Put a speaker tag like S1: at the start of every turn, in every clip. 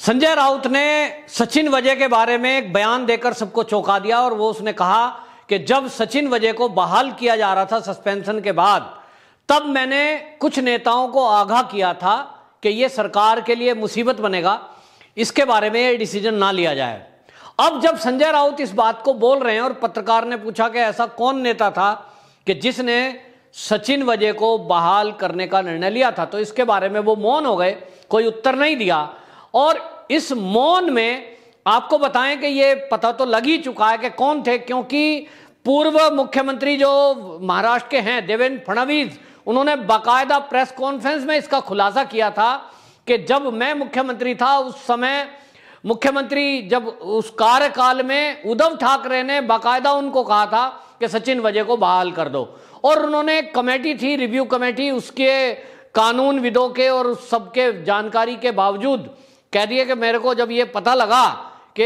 S1: संजय राउत ने सचिन वजय के बारे में एक बयान देकर सबको चौंका दिया और वो उसने कहा कि जब सचिन वजय को बहाल किया जा रहा था सस्पेंशन के बाद, तब मैंने कुछ नेताओं को आगाह किया था कि ये सरकार के लिए मुसीबत बनेगा, इसके बारे में ये डिसीजन ना लिया जाए। अब जब संजय राउत इस बात को बोल रहे हैं और पत्रकार ने पूछा कि ऐसा कौन नेता था कि जिसने सचिन वजय को बहाल करने का निर्णय लिया था, तो इसके बारे में वो मौन हो गए, कोई उत्तर नहीं दिया। और इस मौन में आपको बताएं कि ये पता तो लग ही चुका है कि कौन थे, क्योंकि पूर्व मुख्यमंत्री जो महाराष्ट्र के हैं देवेंद्र फडणवीस, उन्होंने बाकायदा प्रेस कॉन्फ्रेंस में इसका खुलासा किया था कि जब मैं मुख्यमंत्री था उस समय मुख्यमंत्री जब उस कार्यकाल में उद्धव ठाकरे ने बाकायदा उनको कहा था कि सचिन वजय को बहाल कर दो। और उन्होंने एक कमेटी थी, रिव्यू कमेटी, उसके कानून विदों के और उस सबके जानकारी के बावजूद कह दिए कि मेरे को जब ये पता लगा कि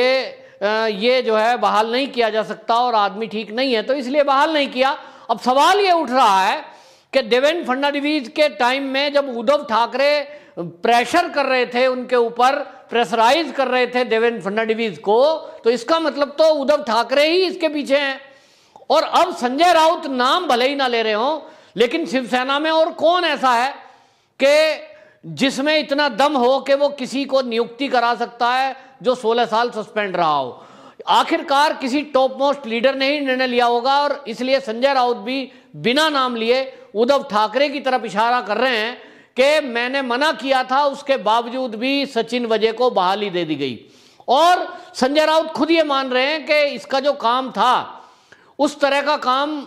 S1: ये जो है बहाल नहीं किया जा सकता और आदमी ठीक नहीं है, तो इसलिए बहाल नहीं किया। अब सवाल ये उठ रहा है कि देवेंद्र फडणवीस के टाइम में जब उद्धव ठाकरे प्रेशर कर रहे थे उनके ऊपर, प्रेशराइज कर रहे थे देवेंद्र फडणवीस को, तो इसका मतलब तो उद्धव ठाकरे ही इसके पीछे हैं। और अब संजय राउत नाम भले ही ना ले रहे हो, लेकिन शिवसेना में और कौन ऐसा है कि जिसमें इतना दम हो कि वो किसी को नियुक्ति करा सकता है जो 16 साल सस्पेंड रहा हो। आखिरकार किसी टॉप मोस्ट लीडर ने ही निर्णय लिया होगा और इसलिए संजय राउत भी बिना नाम लिए उद्धव ठाकरे की तरफ इशारा कर रहे हैं कि मैंने मना किया था, उसके बावजूद भी सचिन वजय को बहाली दे दी गई। और संजय राउत खुद ये मान रहे हैं कि इसका जो काम था उस तरह का काम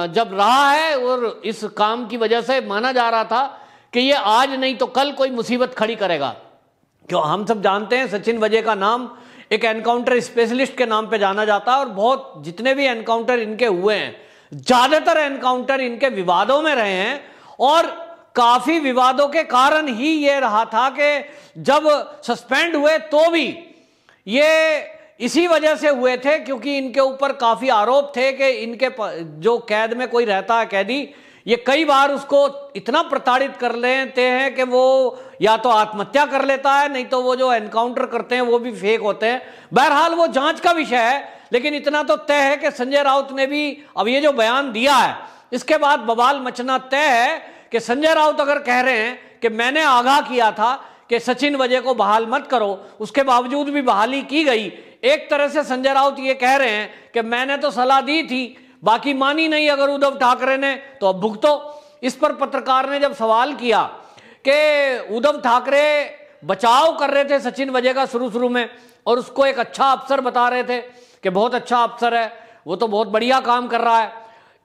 S1: जब रहा है और इस काम की वजह से माना जा रहा था कि ये आज नहीं तो कल कोई मुसीबत खड़ी करेगा। क्यों, हम सब जानते हैं सचिन वजय का नाम एक एनकाउंटर स्पेशलिस्ट के नाम पे जाना जाता है और बहुत जितने भी एनकाउंटर इनके हुए हैं, ज्यादातर एनकाउंटर इनके विवादों में रहे हैं। और काफी विवादों के कारण ही ये रहा था कि जब सस्पेंड हुए तो भी ये इसी वजह से हुए थे क्योंकि इनके ऊपर काफी आरोप थे कि इनके जो कैद में कोई रहता है कैदी, ये कई बार उसको इतना प्रताड़ित कर लेते हैं कि वो या तो आत्महत्या कर लेता है, नहीं तो वो जो एनकाउंटर करते हैं वो भी फेक होते हैं। बहरहाल वो जांच का विषय है, लेकिन इतना तो तय है कि संजय राउत ने भी अब ये जो बयान दिया है इसके बाद बवाल मचना तय है कि संजय राउत अगर कह रहे हैं कि मैंने आगाह किया था कि सचिन वजय को बहाल मत करो, उसके बावजूद भी बहाली की गई। एक तरह से संजय राउत ये कह रहे हैं कि मैंने तो सलाह दी थी, बाकी मानी नहीं अगर उद्धव ठाकरे ने, तो अब भुगतो। इस पर पत्रकार ने जब सवाल किया कि उद्धव ठाकरे बचाव कर रहे थे सचिन वजय का शुरू में और उसको एक अच्छा अफसर बता रहे थे कि बहुत अच्छा अफसर है, वो तो बहुत बढ़िया काम कर रहा है,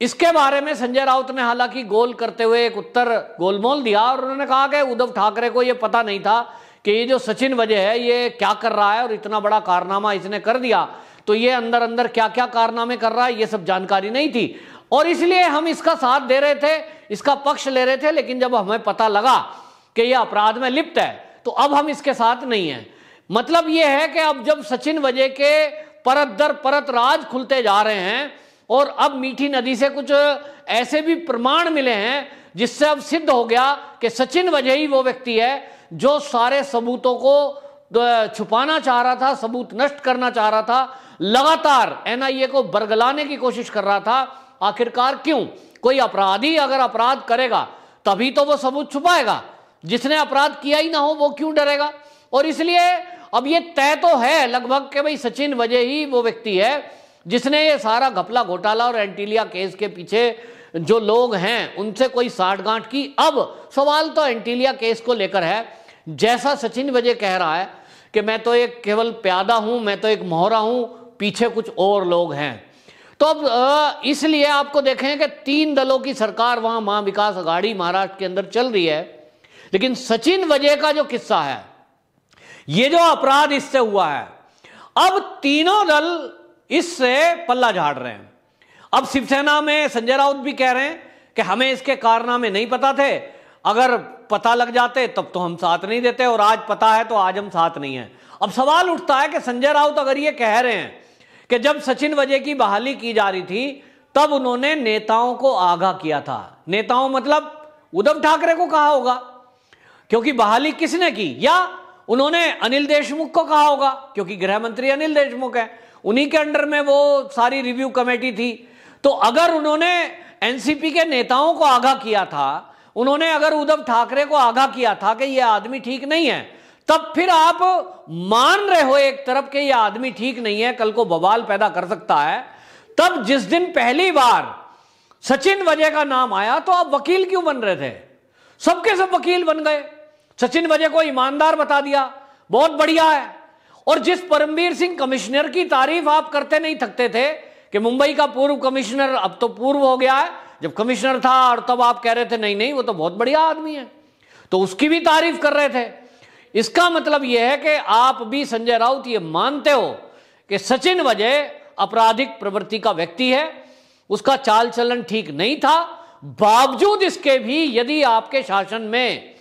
S1: इसके बारे में संजय राउत ने हालांकि गोल करते हुए एक उत्तर गोलमोल दिया और उन्होंने कहा कि उद्धव ठाकरे को यह पता नहीं था कि ये जो सचिन वजय है ये क्या कर रहा है और इतना बड़ा कारनामा इसने कर दिया, तो ये अंदर अंदर क्या क्या कारनामे कर रहा है ये सब जानकारी नहीं थी और इसलिए हम इसका साथ दे रहे थे, इसका पक्ष ले रहे थे। लेकिन जब हमें पता लगा कि ये अपराध में लिप्त है तो अब हम इसके साथ नहीं हैं। मतलब ये है कि अब जब सचिन वजय के परत दर परत राज खुलते जा रहे हैं और अब मीठी नदी से कुछ ऐसे भी प्रमाण मिले हैं जिससे अब सिद्ध हो गया कि सचिन वजय ही वो व्यक्ति है जो सारे सबूतों को छुपाना चाह रहा था, सबूत नष्ट करना चाह रहा था, लगातार एनआईए को बरगलाने की कोशिश कर रहा था। आखिरकार क्यों, कोई अपराधी अगर अपराध करेगा तभी तो वो सबूत छुपाएगा, जिसने अपराध किया ही ना हो वो क्यों डरेगा। और इसलिए अब ये तय तो है लगभग कि भाई सचिन वजय ही वो व्यक्ति है जिसने ये सारा घपला घोटाला और एंटीलिया केस के पीछे जो लोग हैं उनसे कोई साठगांठ की। अब सवाल तो एंटीलिया केस को लेकर है, जैसा सचिन वजय कह रहा है कि मैं तो एक केवल प्यादा हूं, मैं तो एक मोहरा हूं, पीछे कुछ और लोग हैं। तो अब इसलिए आपको देखें कि 3 दलों की सरकार वहां महाविकास अघाड़ी महाराष्ट्र के अंदर चल रही है, लेकिन सचिन वजय का जो किस्सा है, ये जो अपराध इससे हुआ है, अब तीनों दल इससे पल्ला झाड़ रहे हैं। अब शिवसेना में संजय राउत भी कह रहे हैं कि हमें इसके कारनामे नहीं पता थे, अगर पता लग जाते तब तो हम साथ नहीं देते और आज पता है तो आज हम साथ नहीं हैं। अब सवाल उठता है कि संजय राउत अगर ये कह रहे हैं कि जब सचिन वजय की बहाली की जा रही थी तब उन्होंने नेताओं को आगाह किया था, नेताओं मतलब उद्धव ठाकरे को कहा होगा, क्योंकि बहाली किसने की, या उन्होंने अनिल देशमुख को कहा होगा, क्योंकि गृह मंत्री अनिल देशमुख है, उन्हीं के अंडर में वो सारी रिव्यू कमेटी थी। तो अगर उन्होंने एनसीपी के नेताओं को आगाह किया था, उन्होंने अगर उद्धव ठाकरे को आगाह किया था कि यह आदमी ठीक नहीं है, तब फिर आप मान रहे हो एक तरफ कि यह आदमी ठीक नहीं है, कल को बवाल पैदा कर सकता है। तब जिस दिन पहली बार सचिन वजय का नाम आया तो आप वकील क्यों बन रहे थे? सबके सब वकील बन गए, सचिन वजय को ईमानदार बता दिया, बहुत बढ़िया है। और जिस परमवीर सिंह कमिश्नर की तारीफ आप करते नहीं थकते थे कि मुंबई का पूर्व कमिश्नर, अब तो पूर्व हो गया है, जब कमिश्नर था और तब आप कह रहे थे नहीं नहीं वो तो बहुत बढ़िया आदमी है, तो उसकी भी तारीफ कर रहे थे। इसका मतलब यह है कि आप भी संजय राउत ये मानते हो कि सचिन वजय आपराधिक प्रवृत्ति का व्यक्ति है, उसका चाल चलन ठीक नहीं था। बावजूद इसके भी यदि आपके शासन में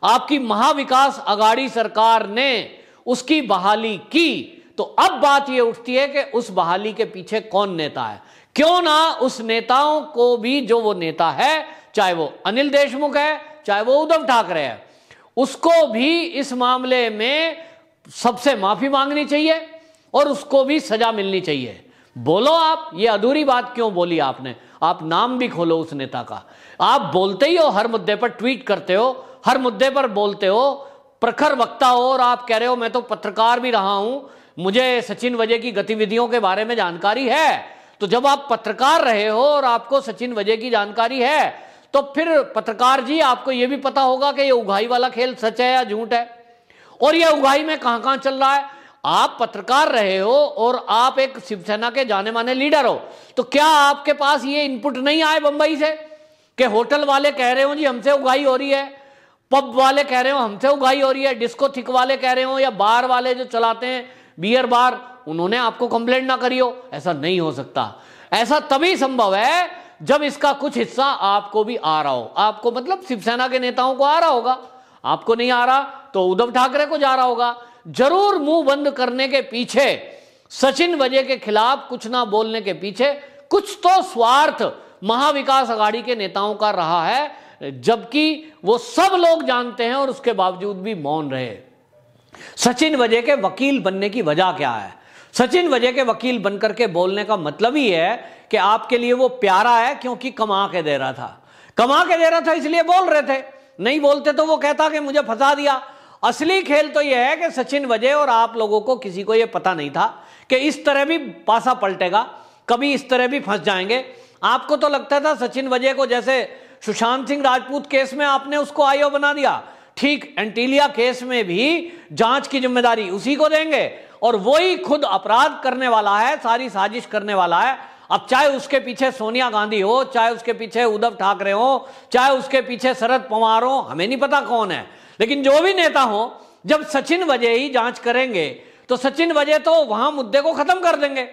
S1: आपकी महाविकास अघाड़ी सरकार ने उसकी बहाली की, तो अब बात यह उठती है कि उस बहाली के पीछे कौन नेता है। क्यों ना उस नेताओं को भी, जो वो नेता है, चाहे वो अनिल देशमुख है चाहे वो उद्धव ठाकरे है, उसको भी इस मामले में सबसे माफी मांगनी चाहिए और उसको भी सजा मिलनी चाहिए। बोलो आप, ये अधूरी बात क्यों बोली आपने? आप नाम भी खोलो उस नेता का। आप बोलते ही हो, हर मुद्दे पर ट्वीट करते हो, हर मुद्दे पर बोलते हो, प्रखर वक्ता हो, और आप कह रहे हो मैं तो पत्रकार भी रहा हूं, मुझे सचिन वजय की गतिविधियों के बारे में जानकारी है। तो जब आप पत्रकार रहे हो और आपको सचिन वजय की जानकारी है, तो फिर पत्रकार जी आपको यह भी पता होगा कि यह उगाही वाला खेल सच है या झूठ है, और यह उगाही में कहां कहां चल रहा है। आप पत्रकार रहे हो और आप एक शिवसेना के जाने माने लीडर हो, तो क्या आपके पास ये इनपुट नहीं आए बंबई से कि होटल वाले कह रहे हो जी हमसे उगाही हो रही है, पब वाले कह रहे हो हमसे उगाही हो रही है, डिस्को थिक वाले कह रहे हो, या बार वाले जो चलाते हैं बियर बार, उन्होंने आपको कंप्लेंट ना करी हो? ऐसा नहीं हो सकता। ऐसा तभी संभव है जब इसका कुछ हिस्सा आपको भी आ रहा हो। आपको मतलब शिवसेना के नेताओं को आ रहा होगा, आपको नहीं आ रहा तो उद्धव ठाकरे को जा रहा होगा। जरूर मुंह बंद करने के पीछे, सचिन वजय के खिलाफ कुछ ना बोलने के पीछे कुछ तो स्वार्थ महाविकास अघाड़ी के नेताओं का रहा है, जबकि वो सब लोग जानते हैं और उसके बावजूद भी मौन रहे। सचिन वजय के वकील बनने की वजह क्या है? सचिन वजय के वकील बनकर के बोलने का मतलब ही है कि आपके लिए वो प्यारा है, क्योंकि कमा के दे रहा था, कमा के दे रहा था इसलिए बोल रहे थे। नहीं बोलते तो वो कहता कि मुझे फंसा दिया। असली खेल तो यह है कि सचिन वजय और आप लोगों को किसी को यह पता नहीं था कि इस तरह भी पासा पलटेगा, कभी इस तरह भी फंस जाएंगे। आपको तो लगता था सचिन वजय को, जैसे सुशांत सिंह राजपूत केस में आपने उसको आईओ बना दिया, ठीक एंटीलिया केस में भी जांच की जिम्मेदारी उसी को देंगे, और वही खुद अपराध करने वाला है, सारी साजिश करने वाला है। अब चाहे उसके पीछे सोनिया गांधी हो, चाहे उसके पीछे उद्धव ठाकरे हो, चाहे उसके पीछे शरद पवार हो, हमें नहीं पता कौन है, लेकिन जो भी नेता हो, जब सचिन वजय ही जांच करेंगे तो सचिन वजय तो वहां मुद्दे को खत्म कर देंगे,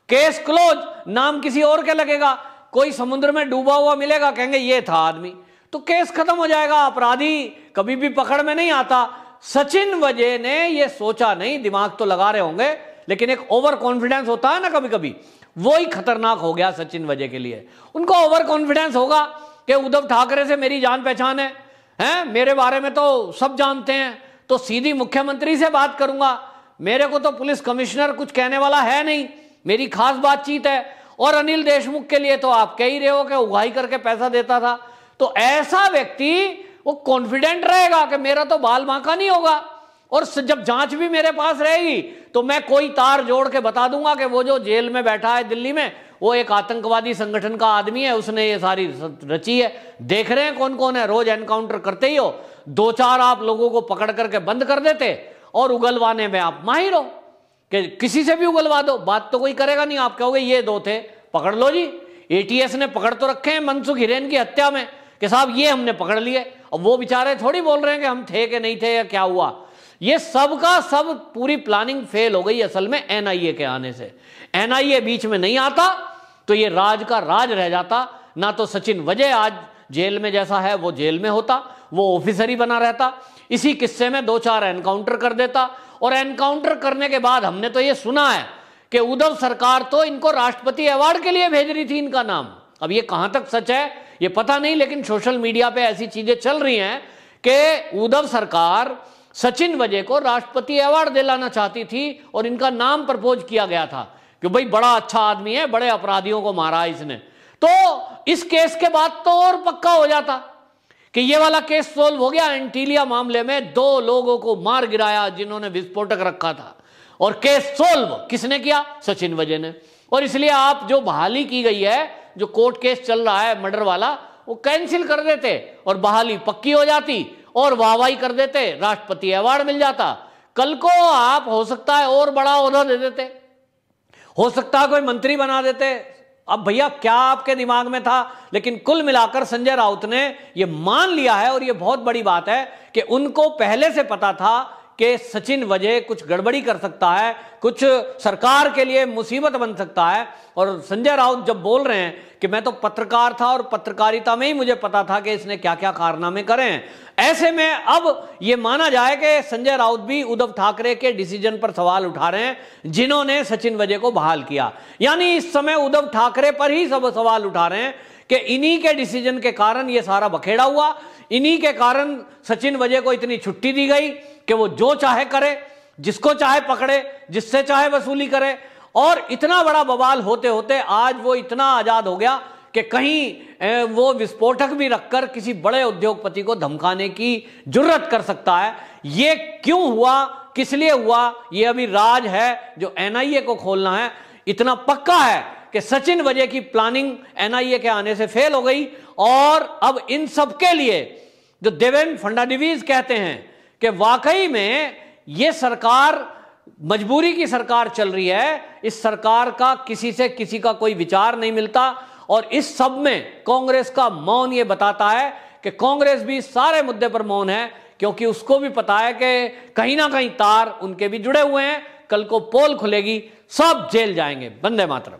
S1: केस क्लोज, नाम किसी और के लगेगा, कोई समुद्र में डूबा हुआ मिलेगा, कहेंगे ये था आदमी, तो केस खत्म हो जाएगा, अपराधी कभी भी पकड़ में नहीं आता। सचिन वजय ने ये सोचा नहीं, दिमाग तो लगा रहे होंगे, लेकिन एक ओवर कॉन्फिडेंस होता है ना कभी कभी, वो ही खतरनाक हो गया सचिन वजय के लिए। उनको ओवर कॉन्फिडेंस होगा कि उद्धव ठाकरे से मेरी जान पहचान है, मेरे बारे में तो सब जानते हैं, तो सीधी मुख्यमंत्री से बात करूंगा, मेरे को तो पुलिस कमिश्नर कुछ कहने वाला है नहीं, मेरी खास बातचीत है। और अनिल देशमुख के लिए तो आप कह ही रहे हो कि उगाही करके पैसा देता था, तो ऐसा व्यक्ति वो कॉन्फिडेंट रहेगा कि मेरा तो बाल बांका नहीं होगा, और जब जांच भी मेरे पास रहेगी तो मैं कोई तार जोड़ के बता दूंगा कि वो जो जेल में बैठा है दिल्ली में, वो एक आतंकवादी संगठन का आदमी है, उसने ये सारी रची है। देख रहे हैं कौन कौन है, रोज एनकाउंटर करते ही हो, 2-4 आप लोगों को पकड़ करके बंद कर देते, और उगलवाने में आप माहिर हो कि किसी से भी उगलवा दो, बात तो कोई करेगा नहीं, आप कहोगे ये 2 थे, पकड़ लो जी। एटीएस ने पकड़ तो रखे हैं मनसुख हिरेन की हत्या में कि साहब ये हमने पकड़ लिए, अब वो बेचारे थोड़ी बोल रहे हैं कि हम थे कि नहीं थे या क्या हुआ। ये सब का सब पूरी प्लानिंग फेल हो गई असल में एनआईए के आने से। एनआईए बीच में नहीं आता तो ये राज का राज रह जाता, ना तो सचिन वजय आज जेल में जैसा है वो जेल में होता, वो ऑफिसर ही बना रहता, इसी किस्से में 2-4 एनकाउंटर कर देता। और एनकाउंटर करने के बाद हमने तो ये सुना है कि उद्धव सरकार तो इनको राष्ट्रपति अवार्ड के लिए भेज रही थी इनका नाम। अब ये कहां तक सच है ये पता नहीं, लेकिन सोशल मीडिया पे ऐसी चीजें चल रही हैं कि उद्धव सरकार सचिन वजे को राष्ट्रपति अवार्ड दिलाना चाहती थी और इनका नाम प्रपोज किया गया था कि भाई बड़ा अच्छा आदमी है, बड़े अपराधियों को मारा इसने। तो इस केस के बाद तो और पक्का हो जाता कि ये वाला केस सोल्व हो गया। एंटीलिया मामले में 2 लोगों को मार गिराया जिन्होंने विस्फोटक रखा था, और केस सोल्व किसने किया? सचिन वजे ने। और इसलिए आप जो बहाली की गई है, जो कोर्ट केस चल रहा है मर्डर वाला, वो कैंसिल कर देते और बहाली पक्की हो जाती और वाहवाही कर देते, राष्ट्रपति अवार्ड मिल जाता। कल को आप हो सकता है और बड़ा ओहदा दे देते, हो सकता है कोई मंत्री बना देते। अब भैया क्या आपके दिमाग में था? लेकिन कुल मिलाकर संजय राउत ने यह मान लिया है, और यह बहुत बड़ी बात है कि उनको पहले से पता था कि सचिन वजे कुछ गड़बड़ी कर सकता है, कुछ सरकार के लिए मुसीबत बन सकता है। और संजय राउत जब बोल रहे हैं कि मैं तो पत्रकार था और पत्रकारिता में ही मुझे पता था कि इसने क्या क्या कारनामे करे हैं, ऐसे में अब यह माना जाए कि संजय राउत भी उद्धव ठाकरे के डिसीजन पर सवाल उठा रहे हैं जिन्होंने सचिन वजे को बहाल किया। यानी इस समय उद्धव ठाकरे पर ही सब सवाल उठा रहे हैं कि इन्हीं के डिसीजन के कारण यह सारा बखेड़ा हुआ, इन्हीं के कारण सचिन वजे को इतनी छुट्टी दी गई कि वो जो चाहे करे, जिसको चाहे पकड़े, जिससे चाहे वसूली करे। और इतना बड़ा बवाल होते होते आज वो इतना आजाद हो गया कि कहीं वो विस्फोटक भी रखकर किसी बड़े उद्योगपति को धमकाने की जुर्रत कर सकता है। ये क्यों हुआ, किस लिए हुआ, ये अभी राज है जो एनआईए को खोलना है। इतना पक्का है कि सचिन वजे की प्लानिंग एनआईए के आने से फेल हो गई, और अब इन सब के लिए जो देवेंद्र फडणवीस कहते हैं कि वाकई में ये सरकार मजबूरी की सरकार चल रही है, इस सरकार का किसी से किसी का कोई विचार नहीं मिलता। और इस सब में कांग्रेस का मौन ये बताता है कि कांग्रेस भी सारे मुद्दे पर मौन है, क्योंकि उसको भी पता है कि कहीं ना कहीं तार उनके भी जुड़े हुए हैं। कल को पोल खुलेगी, सब जेल जाएंगे। वंदे मातरम।